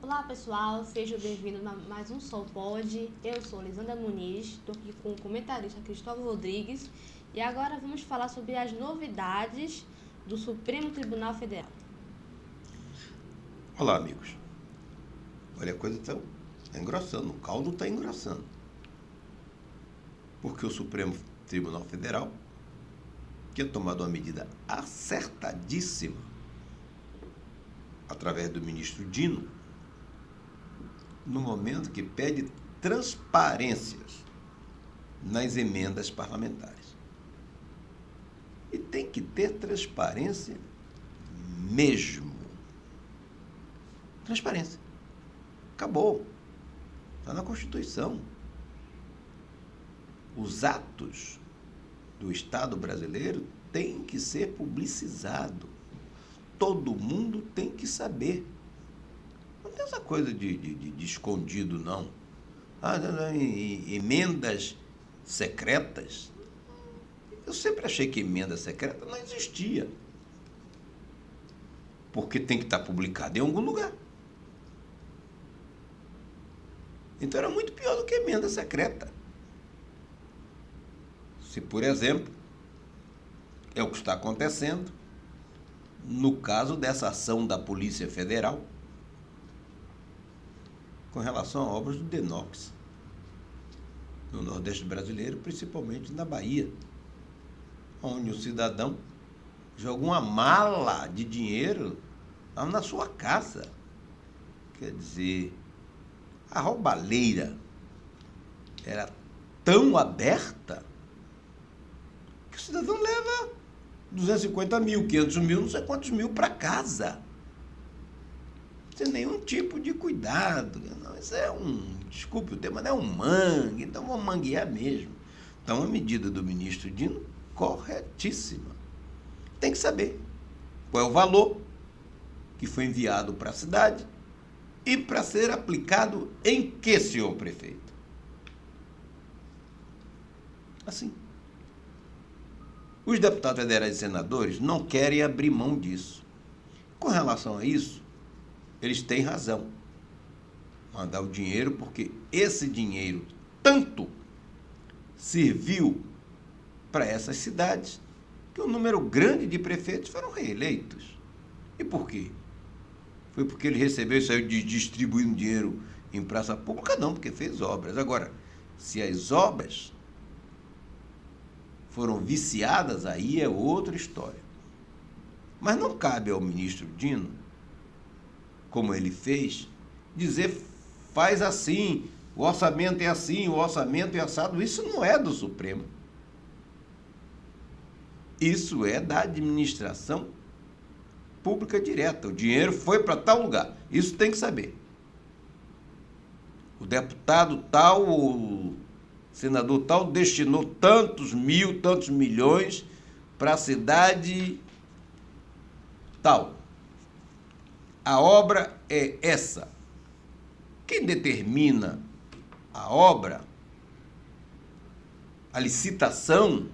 Olá pessoal, sejam bem-vindos a mais um Sol Pod. Eu sou Lisandra Muniz, estou aqui com o comentarista Cristóvão Rodrigues e agora vamos falar sobre as novidades do Supremo Tribunal Federal. Olá, amigos. Olha, a coisa está engrossando, o caldo está engrossando. Porque o Supremo Tribunal Federal tinha tomado uma medida acertadíssima através do ministro Dino, no momento que pede transparências nas emendas parlamentares. E tem que ter transparência mesmo. Transparência. Acabou. Está na Constituição. Os atos do Estado brasileiro têm que ser publicizados. Todo mundo tem que saber. Não tem essa coisa de escondido, não. Emendas secretas. Eu sempre achei que emenda secreta não existia. Porque tem que estar publicado em algum lugar. Então era muito pior do que emenda secreta. Se, por exemplo, é o que está acontecendo no caso dessa ação da Polícia Federal com relação a obras do Denox, no Nordeste brasileiro, principalmente na Bahia, onde o cidadão jogou uma mala de dinheiro na sua casa. Quer dizer, a roubalheira era tão aberta que o cidadão leva 250 mil, 500 mil, não sei quantos mil para casa. Sem nenhum tipo de cuidado. Não, isso é desculpe o tema, não é um mangue, então vamos manguear mesmo. Então a medida do ministro Dino, corretíssima. Tem que saber qual é o valor que foi enviado para a cidade e para ser aplicado em que, senhor prefeito? Assim. Os deputados federais e senadores não querem abrir mão disso. Com relação a isso, eles têm razão. Mandar o dinheiro, porque esse dinheiro tanto serviu para essas cidades que um número grande de prefeitos foram reeleitos. E por quê? Foi porque ele recebeu isso aí de distribuindo dinheiro em praça pública? Não, porque fez obras. Agora, se as obras foram viciadas, aí é outra história. Mas não cabe ao ministro Dino, como ele fez, dizer faz assim, o orçamento é assim, o orçamento é assado. Isso não é do Supremo. Isso é da administração pública direta. O dinheiro foi para tal lugar. Isso tem que saber. O deputado tal, o senador tal, destinou tantos mil, tantos milhões para a cidade tal. A obra é essa. Quem determina a obra, a licitação,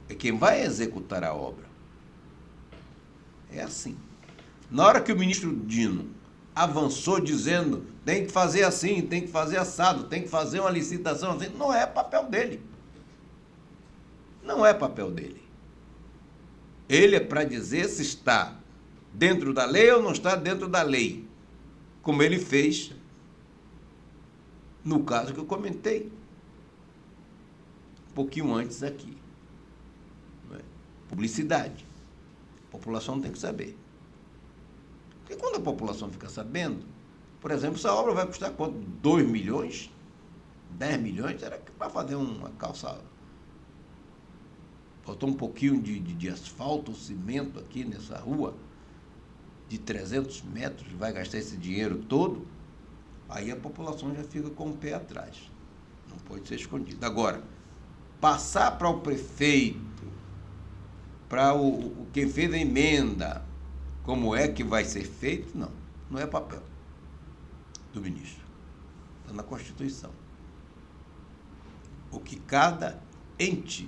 é quem vai executar a obra. É assim. Na hora que o ministro Dino avançou dizendo tem que fazer assim, tem que fazer assado, tem que fazer uma licitação assim, não é papel dele. Não é papel dele. Ele é para dizer se está dentro da lei ou não está dentro da lei, como ele fez no caso que eu comentei um pouquinho antes aqui. Publicidade. A população tem que saber. Porque quando a população fica sabendo, por exemplo, essa obra vai custar quanto? 2 milhões? 10 milhões? Era para fazer uma calçada. Faltou um pouquinho de asfalto, cimento aqui nessa rua, de 300 metros, vai gastar esse dinheiro todo, aí a população já fica com o pé atrás. Não pode ser escondido. Agora, passar para o prefeito, para quem fez a emenda, como é que vai ser feito, não é papel do ministro. Está na Constituição. O que cada ente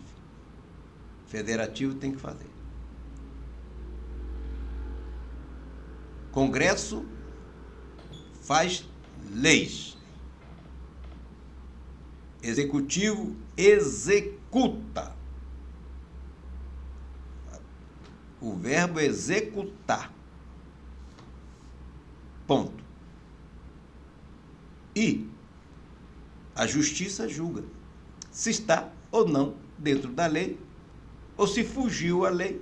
federativo tem que fazer. Congresso faz leis. Executivo executa. O verbo executar. Ponto. E a justiça julga se está ou não dentro da lei, ou se fugiu à lei,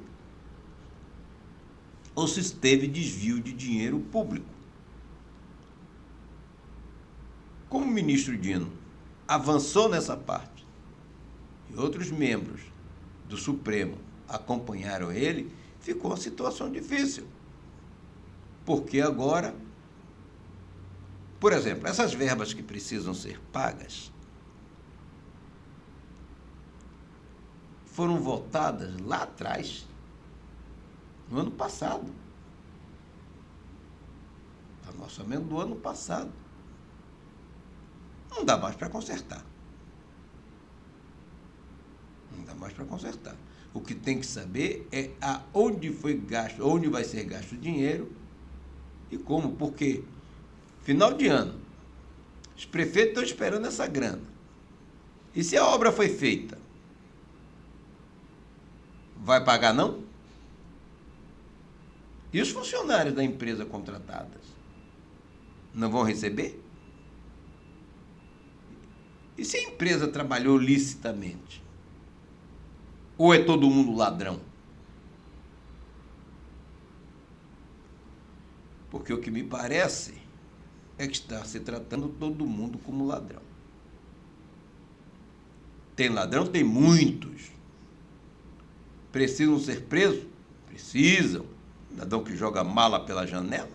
ou se teve desvio de dinheiro público. Como o ministro Dino avançou nessa parte e outros membros do Supremo acompanharam ele, ficou uma situação difícil. Porque agora, por exemplo, essas verbas que precisam ser pagas foram votadas lá atrás, no ano passado. Está no orçamento do ano passado. Não dá mais para consertar. Não dá mais para consertar. O que tem que saber é aonde foi gasto, onde vai ser gasto o dinheiro e como, porque final de ano, os prefeitos estão esperando essa grana. E se a obra foi feita, vai pagar não? E os funcionários da empresa contratadas não vão receber? E se a empresa trabalhou licitamente? Ou é todo mundo ladrão? Porque o que me parece é que está se tratando todo mundo como ladrão. Tem ladrão? Tem muitos. Precisam ser presos? Precisam. Ladrão que joga mala pela janela?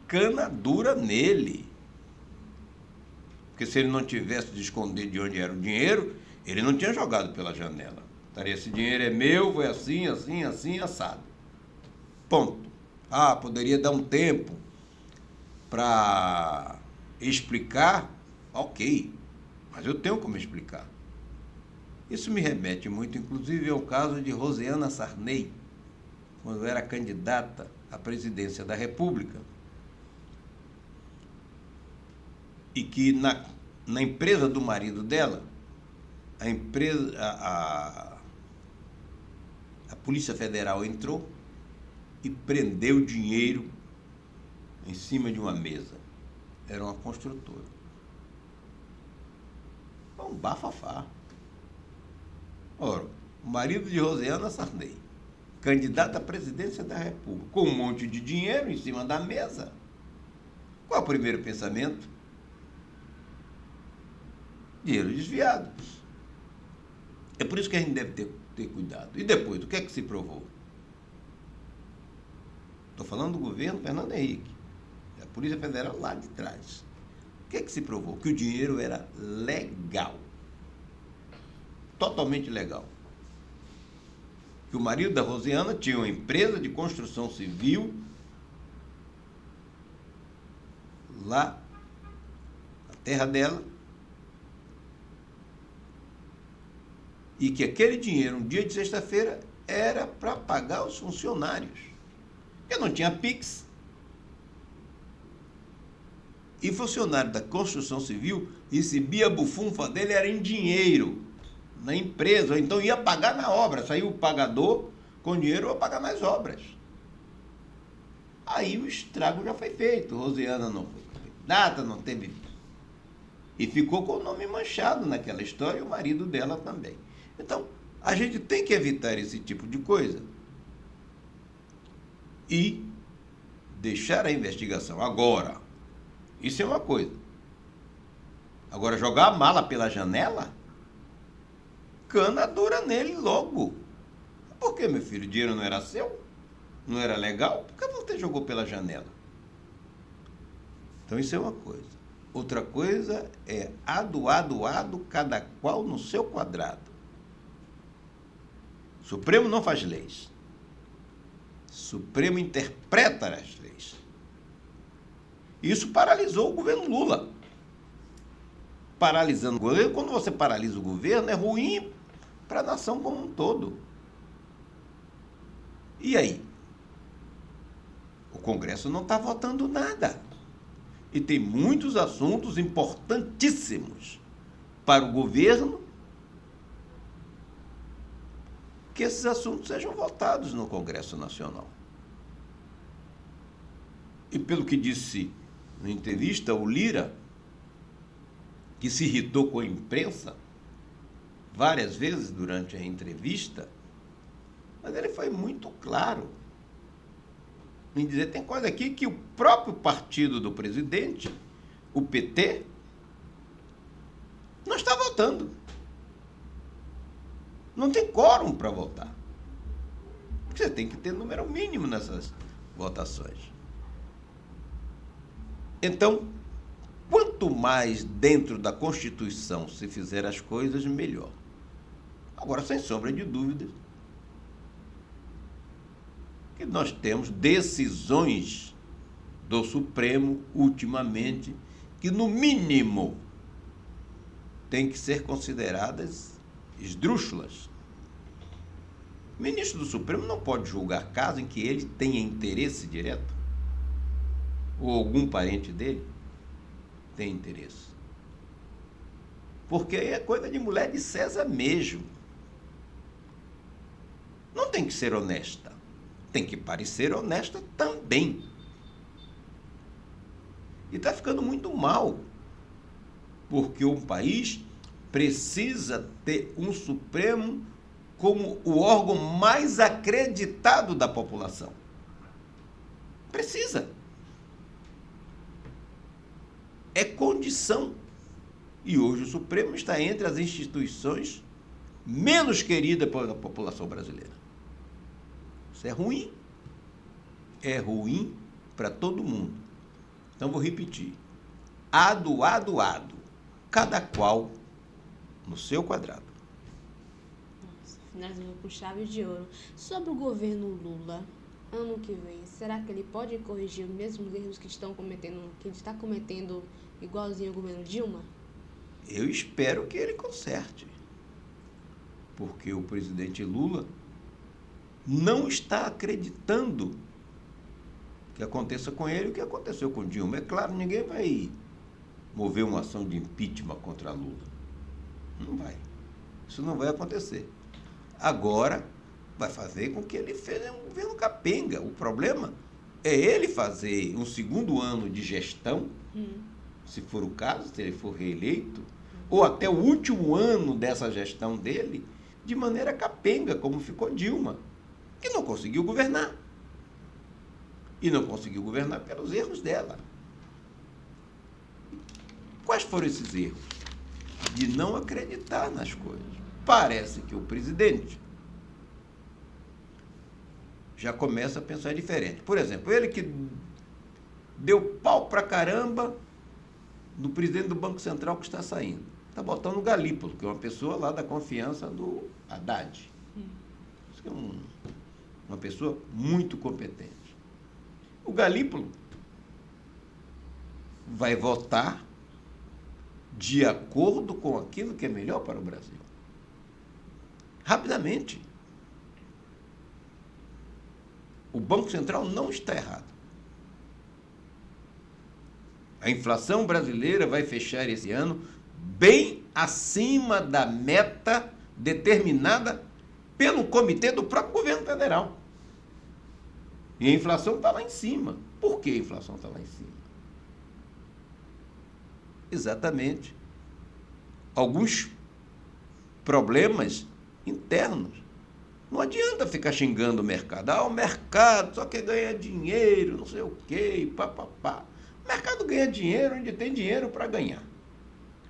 Cana dura nele. Porque se ele não tivesse de esconder de onde era o dinheiro, ele não tinha jogado pela janela. Estaria, esse dinheiro é meu, foi assim, assim, assim, assado. Ponto. Ah, poderia dar um tempo para explicar? Ok, mas eu tenho como explicar. Isso me remete muito, inclusive, ao caso de Rosiana Sarney, quando era candidata à presidência da República, e que na empresa do marido dela, a Polícia Federal entrou e prendeu dinheiro em cima de uma mesa. Era uma construtora. Um bafafá. Ora, o marido de Rosiana Sarney, candidato à presidência da República, com um monte de dinheiro em cima da mesa. Qual é o primeiro pensamento? Dinheiro desviado. É por isso que a gente deve ter cuidado. E depois, o que é que se provou? Estou falando do governo Fernando Henrique, da Polícia Federal lá de trás. O que é que se provou? Que o dinheiro era legal. Totalmente legal. Que o marido da Rosiana tinha uma empresa de construção civil lá na terra dela, e que aquele dinheiro, um dia de sexta-feira, era para pagar os funcionários. Porque não tinha Pix. E funcionário da construção civil recebia a bufunfa dele, era em dinheiro, na empresa, ou então ia pagar na obra. Saiu o pagador com dinheiro para pagar nas obras. Aí o estrago já foi feito. Rosiana não foi candidata, não teve. E ficou com o nome manchado naquela história, e o marido dela também. Então, a gente tem que evitar esse tipo de coisa e deixar a investigação. Agora, isso é uma coisa. Agora, jogar a mala pela janela, cana dura nele logo. Por que, meu filho? O dinheiro não era seu? Não era legal? Por que você jogou pela janela? Então, isso é uma coisa. Outra coisa é ado, cada qual no seu quadrado. O Supremo não faz leis. O Supremo interpreta as leis. Isso paralisou o governo Lula. Paralisando o governo, quando você paralisa o governo, é ruim para a nação como um todo. E aí? Congresso não está votando nada. E tem muitos assuntos importantíssimos para o governo que esses assuntos sejam votados no Congresso Nacional. E pelo que disse na entrevista, o Lira, que se irritou com a imprensa várias vezes durante a entrevista, mas ele foi muito claro em dizer, tem coisa aqui que o próprio partido do presidente, o PT, não está votando. Não tem quórum para votar. Você tem que ter número mínimo nessas votações. Então, quanto mais dentro da Constituição se fizer as coisas, melhor. Agora, sem sombra de dúvida, que nós temos decisões do Supremo, ultimamente, que, no mínimo, têm que ser consideradas esdrúxulas. O ministro do Supremo não pode julgar caso em que ele tenha interesse direto, ou algum parente dele tem interesse. Porque aí é coisa de mulher de César mesmo. Não tem que ser honesta. Tem que parecer honesta também. E está ficando muito mal. Porque um país precisa ter um Supremo como o órgão mais acreditado da população. Precisa. É condição. E hoje o Supremo está entre as instituições menos queridas pela população brasileira. Isso é ruim. É ruim para todo mundo. Então, vou repetir. Ado. Cada qual no seu quadrado. Nossa, finalzinho com chave de ouro. Sobre o governo Lula, ano que vem, será que ele pode corrigir os mesmos erros que ele está cometendo igualzinho ao governo Dilma? Eu espero que ele conserte. Porque o presidente Lula não está acreditando que aconteça com ele o que aconteceu com Dilma. É claro, ninguém vai mover uma ação de impeachment contra Lula. Não vai. Isso não vai acontecer. Agora, vai fazer com que ele seja um governo capenga. O problema é ele fazer um segundo ano de gestão, se for o caso, se ele for reeleito, ou até o último ano dessa gestão dele, de maneira capenga, como ficou Dilma, que não conseguiu governar. E não conseguiu governar pelos erros dela. Quais foram esses erros? De não acreditar nas coisas. Parece que o presidente já começa a pensar diferente. Por exemplo, ele que deu pau pra caramba no presidente do Banco Central que está saindo. Está botando o Galípolo, que é uma pessoa lá da confiança do Haddad. Isso que é uma pessoa muito competente. O Galípolo vai votar de acordo com aquilo que é melhor para o Brasil. Rapidamente. O Banco Central não está errado. A inflação brasileira vai fechar esse ano bem acima da meta determinada pelo comitê do próprio governo federal. E a inflação está lá em cima. Por que a inflação está lá em cima? Exatamente. Alguns problemas internos. Não adianta ficar xingando o mercado. O mercado só quer ganhar dinheiro, não sei o quê, papapá. O mercado ganha dinheiro onde tem dinheiro para ganhar.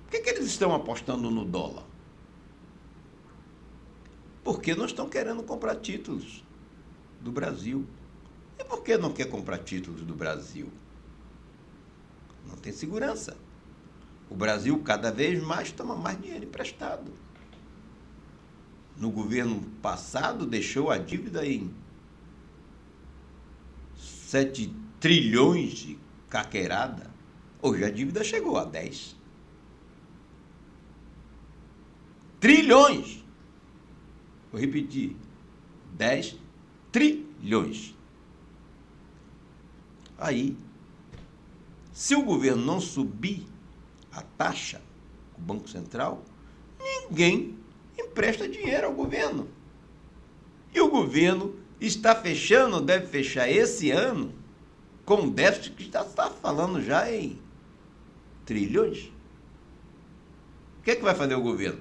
Por que eles estão apostando no dólar? Porque não estão querendo comprar títulos do Brasil. E por que não quer comprar títulos do Brasil? Não tem segurança. O Brasil cada vez mais toma mais dinheiro emprestado. No governo passado deixou a dívida em 7 trilhões de caqueirada. Hoje a dívida chegou a 10 trilhões. Vou repetir. 10 trilhões. Aí, se o governo não subir a taxa, o Banco Central, ninguém empresta dinheiro ao governo. E o governo está fechando, deve fechar esse ano, com um déficit que está falando já em trilhões. O que é que vai fazer o governo?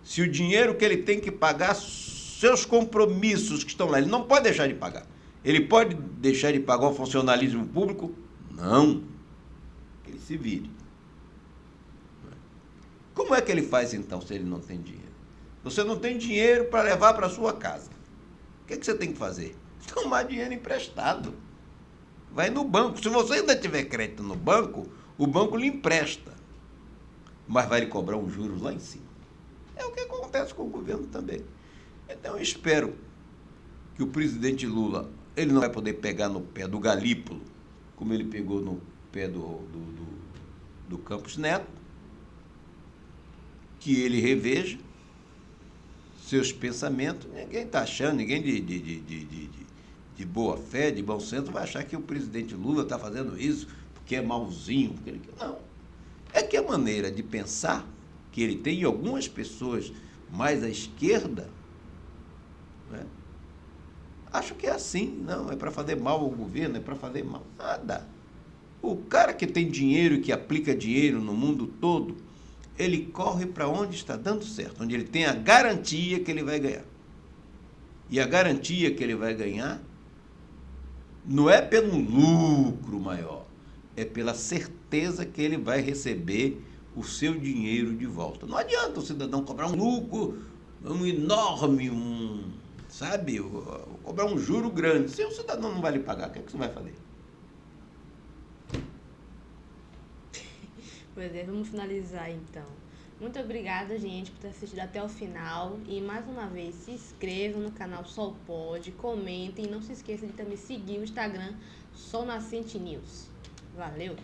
Se o dinheiro que ele tem que pagar, seus compromissos que estão lá, ele não pode deixar de pagar. Ele pode deixar de pagar o funcionalismo público? Não. Que ele se vire. Como é que ele faz, então, se ele não tem dinheiro? Você não tem dinheiro para levar para a sua casa. O que é que você tem que fazer? Tomar dinheiro emprestado. Vai no banco. Se você ainda tiver crédito no banco, o banco lhe empresta. Mas vai lhe cobrar uns juros lá em cima. É o que acontece com o governo também. Então, eu espero que o presidente Lula, ele não vai poder pegar no pé do Galípolo, como ele pegou no pé do Campos Neto, que ele reveja seus pensamentos. Ninguém está achando, ninguém de boa fé, de bom senso, vai achar que o presidente Lula está fazendo isso porque é malzinho. Porque ele... Não. É que a maneira de pensar que ele tem, e algumas pessoas mais à esquerda, né, acho que é assim. Não, é para fazer mal ao governo, é para fazer mal. Nada. O cara que tem dinheiro e que aplica dinheiro no mundo todo, ele corre para onde está dando certo, onde ele tem a garantia que ele vai ganhar. E a garantia que ele vai ganhar não é pelo lucro maior, é pela certeza que ele vai receber o seu dinheiro de volta. Não adianta o cidadão cobrar um lucro, um enorme, sabe, cobrar um juro grande. Se o cidadão não vai lhe pagar, o que é que você vai fazer? Pois é, vamos finalizar então. Muito obrigada, gente, por ter assistido até o final. E mais uma vez, se inscrevam no canal Sol Pode, comentem e não se esqueça de também seguir o Instagram Sol Nascente News. Valeu!